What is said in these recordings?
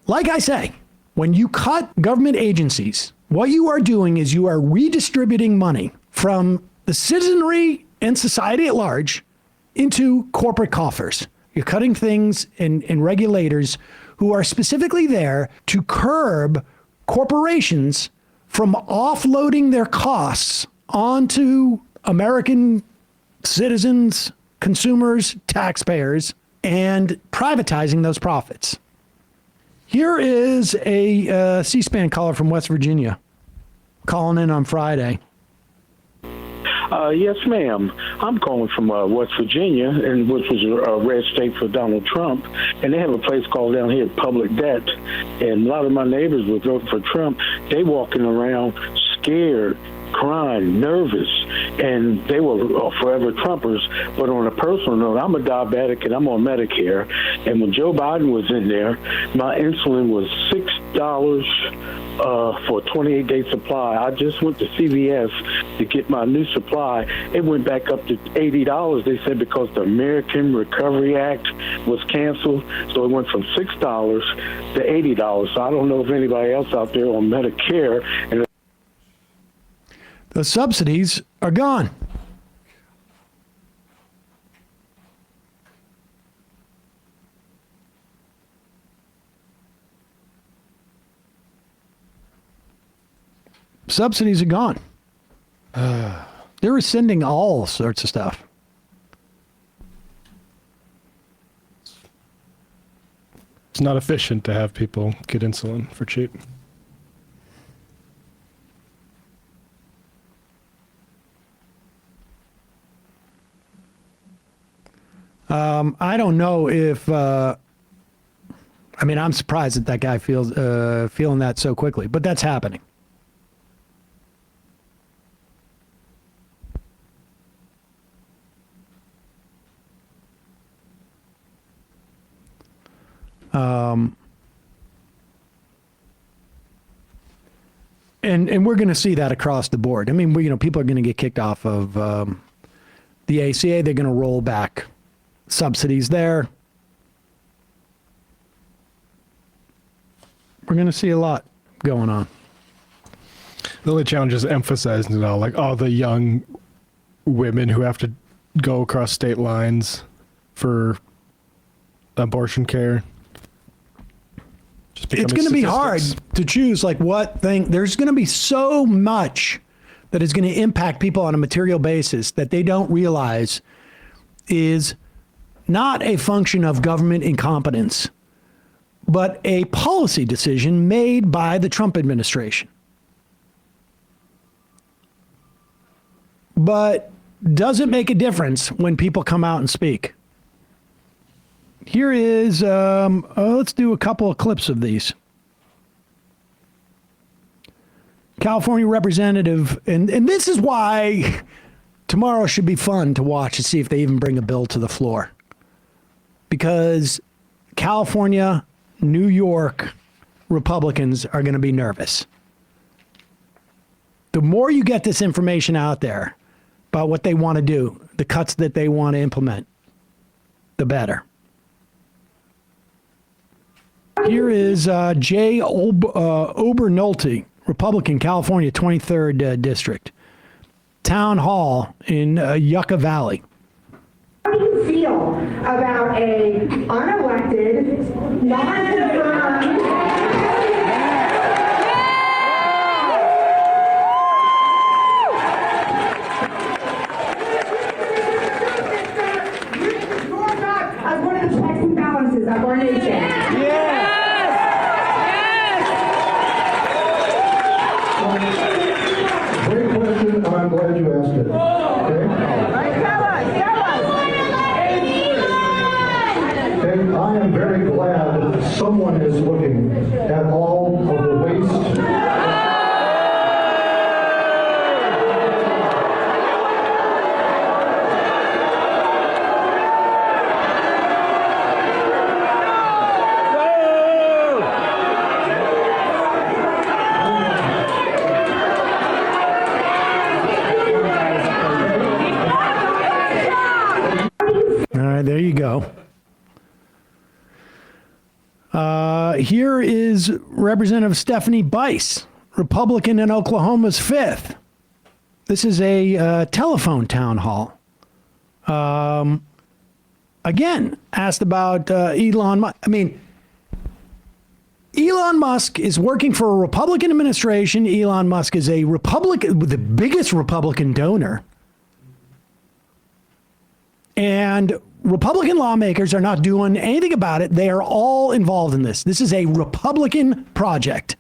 like I say, when you cut government agencies, what you are doing is you are redistributing money from the citizenry and society at large into corporate coffers. You're cutting things in regulators who are specifically there to curb corporations from offloading their costs onto American citizens, consumers, taxpayers, and privatizing those profits. Here is a C-SPAN caller from West Virginia calling in on Friday. Yes, ma'am. I'm calling from West Virginia, and which was a red state for Donald Trump. And they have a place called down here Public Debt. And a lot of my neighbors would vote for Trump. They walking around scared, crying, nervous, and they were forever Trumpers. But on a personal note, I'm a diabetic and I'm on Medicare. And when Joe Biden was in there, my insulin was $6 for a 28-day supply. I just went to CVS to get my new supply. It went back up to $80, they said, because the American Recovery Act was canceled. So it went from $6 to $80. So I don't know if anybody else out there on Medicare. And the subsidies are gone. Subsidies are gone. They're rescinding all sorts of stuff. It's not efficient to have people get insulin for cheap. I don't know if, I mean, I'm surprised that guy feels feeling that so quickly, but that's happening. And we're going to see that across the board. I mean, people are going to get kicked off of the ACA. They're going to roll back subsidies there. We're going to see a lot going on. The only challenge is emphasizing it all, like all the young women who have to go across state lines for abortion care. It's going to be hard to choose like what thing. There's going to be so much that is going to impact people on a material basis that they don't realize is not a function of government incompetence, but a policy decision made by the Trump administration. But does it make a difference when people come out and speak? Here is, let's do a couple of clips of these. California representative, and this is why tomorrow should be fun to watch and see if they even bring a bill to the floor. Because California, New York Republicans are going to be nervous. The more you get this information out there about what they want to do, the cuts that they want to implement, the better. Here is Jay Obernolte, Republican, California, 23rd District. Town Hall in Yucca Valley. How do you feel about a unelected, non-confirmed... as one of the checks and balances of our nation? Great question, and I'm glad you asked it. And I am very glad that someone is looking at all of the waste. There you go. Here is Representative Stephanie Bice, Republican in Oklahoma's 5th. This is a telephone town hall. Again, asked about Elon Musk. I mean, Elon Musk is working for a Republican administration. Elon Musk is a Republican, the biggest Republican donor. And Republican lawmakers are not doing anything about it. They are all involved in this. This is a Republican project.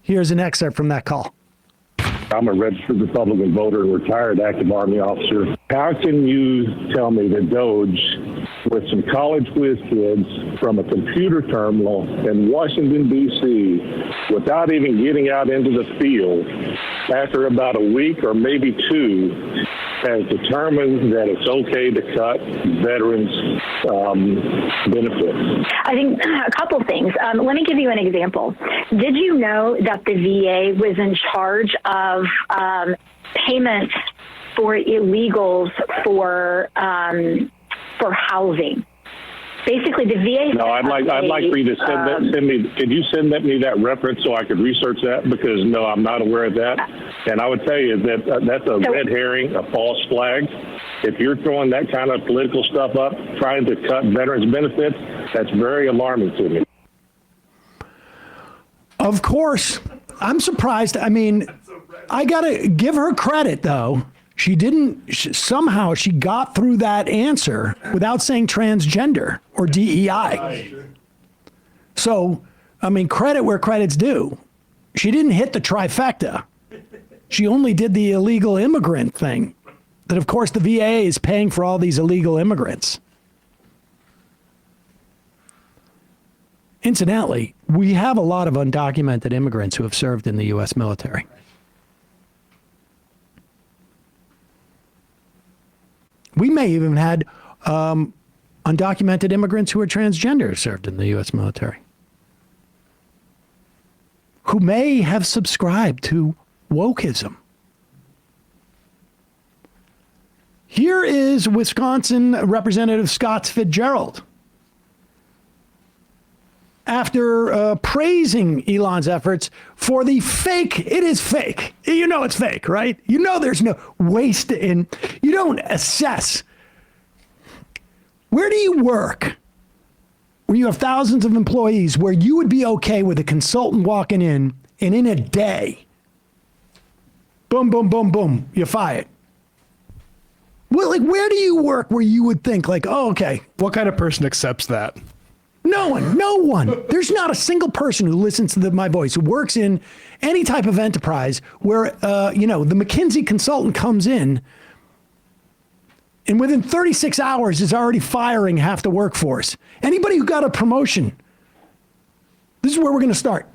Here's an excerpt from that call. I'm a registered Republican voter, retired active Army officer. How can you tell me that Doge, with some college whiz kids from a computer terminal in Washington, D.C., without even getting out into the field, after about a week or maybe two, has determined that it's okay to cut veterans' benefits? I think a couple things. Let me give you an example. Did you know that the VA was in charge of payments for illegals for housing? Basically, the VA. No, I'd like for you to send me. Could you send me that reference so I could research that? Because no, I'm not aware of that. And I would tell you that that's a red herring, a false flag. If you're throwing that kind of political stuff up, trying to cut veterans' benefits, that's very alarming to me. Of course, I'm surprised. I mean, I got to give her credit, though. She didn't, somehow she got through that answer without saying transgender or DEI. So, I mean, credit where credit's due. She didn't hit the trifecta. She only did the illegal immigrant thing. That, of course, the VA is paying for all these illegal immigrants. Incidentally, we have a lot of undocumented immigrants who have served in the U.S. military. We may even had undocumented immigrants who are transgender served in the U.S. military, who may have subscribed to wokeism. Here is Wisconsin Representative Scott Fitzgerald. After praising Elon's efforts for the fake, it is fake. You know it's fake, right? You know there's no waste in, you don't assess. Where do you work where you have thousands of employees where you would be okay with a consultant walking in and in a day, boom, boom, boom, boom, you're fired? Well, like, where do you work where you would think like, oh, okay. What kind of person accepts that? No one. There's not a single person who listens to my voice, who works in any type of enterprise where, the McKinsey consultant comes in and within 36 hours is already firing half the workforce. Anybody who got a promotion, this is where we're going to start.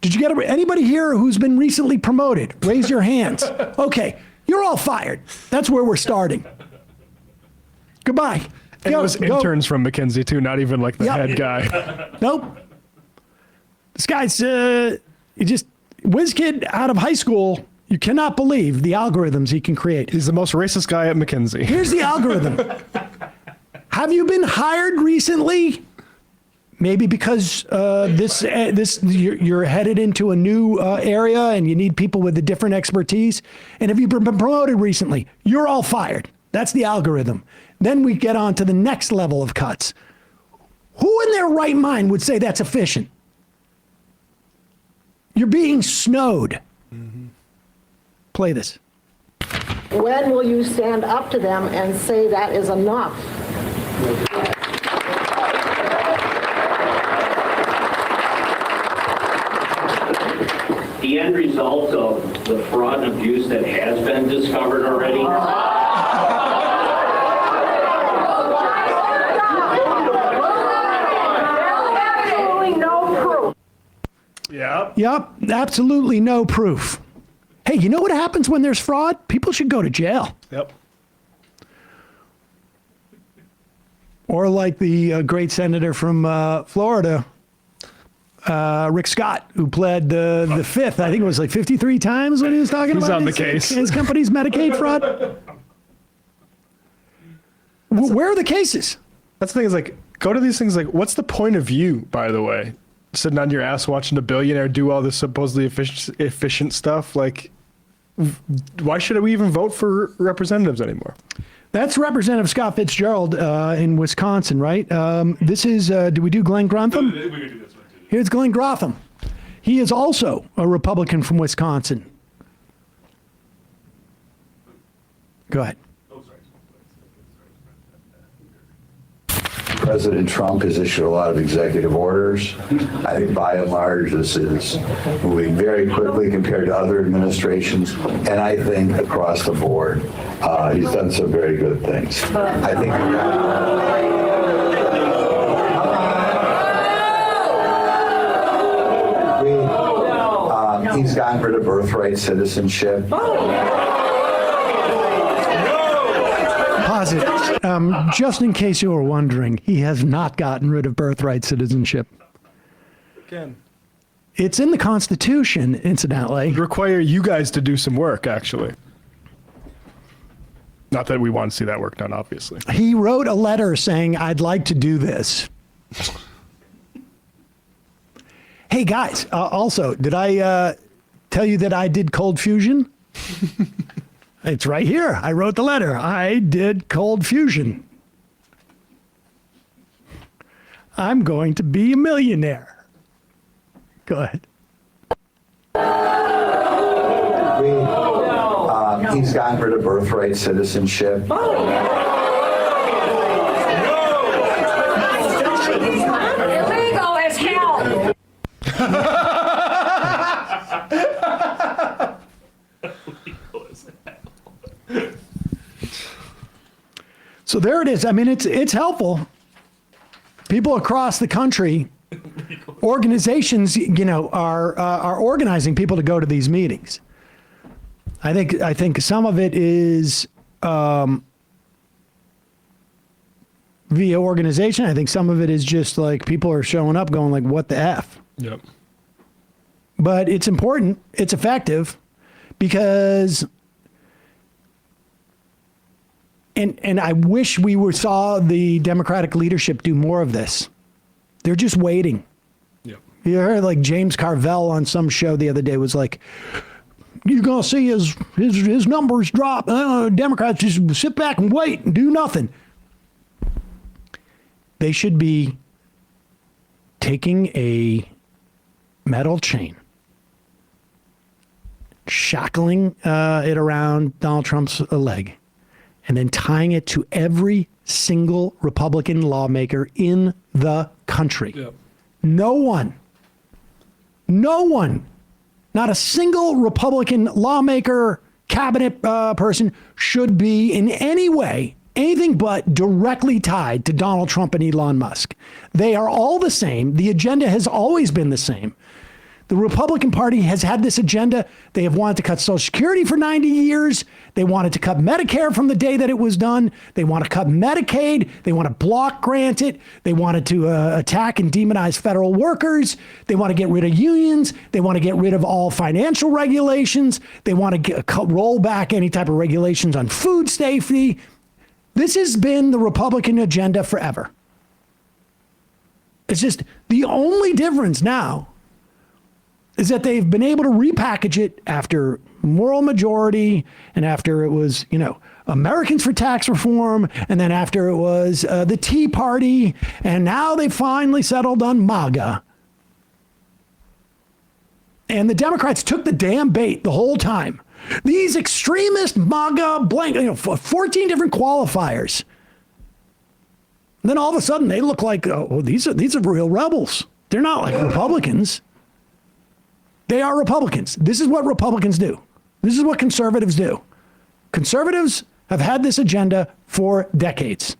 Did you get anybody here who's been recently promoted? Raise your hands. Okay, you're all fired. That's where we're starting. Goodbye. And it was interns from McKinsey, too, not even like the head guy. Nope. This guy's just whiz kid out of high school. You cannot believe the algorithms he can create. He's the most racist guy at McKinsey. Here's the algorithm. Have you been hired recently? Maybe because you're headed into a new area and you need people with a different expertise. And have you been promoted recently? You're all fired. That's the algorithm. Then we get on to the next level of cuts. Who in their right mind would say that's efficient? You're being snowed. Mm-hmm. Play this. When will you stand up to them and say that is enough? The end result of the fraud and abuse that has been discovered already. Yep, absolutely no proof. Hey, you know what happens when there's fraud? People should go to jail. Yep. Or like the great senator from Florida, Rick Scott, who pled the fifth. I think it was like 53 times when he was talking about on the case. His company's Medicaid fraud. Where are the cases? That's the thing is like, go to these things like, what's the point of view, by the way? sitting on your ass watching a billionaire do all this supposedly efficient stuff. Like, why should we even vote for representatives anymore? That's Representative Scott Fitzgerald in Wisconsin, right? This is, do we do Glenn Grantham? We could do this one too. Here's Glenn Grantham. He is also a Republican from Wisconsin. Go ahead. President Trump has issued a lot of executive orders. I think by and large this is moving very quickly compared to other administrations, and I think across the board he's done some very good things. I think he's gotten rid of birthright citizenship. Pause it. Just in case you were wondering, he has not gotten rid of birthright citizenship. Again, it's in the Constitution, incidentally. require you guys to do some work, actually. Not that we want to see that work done, obviously. He wrote a letter saying, I'd like to do this. Hey, guys, also, did I tell you that I did cold fusion? It's right here. I wrote the letter. I did cold fusion. I'm going to be a millionaire. Go ahead. He's gotten rid of birthright citizenship. Illegal as hell. So there it is. I mean, it's helpful. People across the country, organizations, are organizing people to go to these meetings. I think some of it is via organization. I think some of it is just like people are showing up going like, what the F? Yep. But it's important. It's effective because, and I wish we saw the Democratic leadership do more of this. They're just waiting. Yep. You heard like James Carvell on some show the other day was like, you're going to see his numbers drop. Democrats just sit back and wait and do nothing. They should be taking a metal chain, shackling it around Donald Trump's leg, and then tying it to every single Republican lawmaker in the country. Yep. No one, not a single Republican lawmaker, cabinet person should be in any way anything but directly tied to Donald Trump and Elon Musk. They are all the same. The agenda has always been the same. The Republican Party has had this agenda. They have wanted to cut Social Security for 90 years. They wanted to cut Medicare from the day that it was done. They want to cut Medicaid. They want to block grant it. They wanted to attack and demonize federal workers. They want to get rid of unions. They want to get rid of all financial regulations. They want to roll back any type of regulations on food safety. This has been the Republican agenda forever. It's just the only difference now is that they've been able to repackage it after moral majority and after it was, Americans for Tax Reform, and then after it was the Tea Party, and now they finally settled on MAGA. And the Democrats took the damn bait the whole time. These extremist MAGA 14 different qualifiers. And then all of a sudden they look like, these are real rebels. They're not like Republicans. They are Republicans. This is what Republicans do. This is what conservatives do. Conservatives have had this agenda for decades.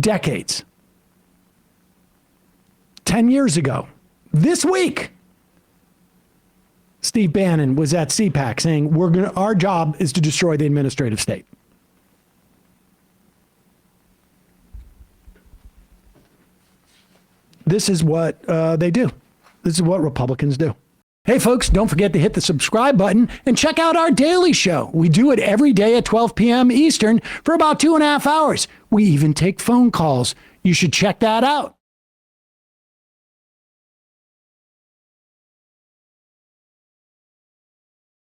Decades. 10 years ago, this week, Steve Bannon was at CPAC saying, our job is to destroy the administrative state. This is what they do. This is what Republicans do. Hey, folks, don't forget to hit the subscribe button and check out our daily show. We do it every day at 12 p.m. Eastern for about 2.5 hours. We even take phone calls. You should check that out.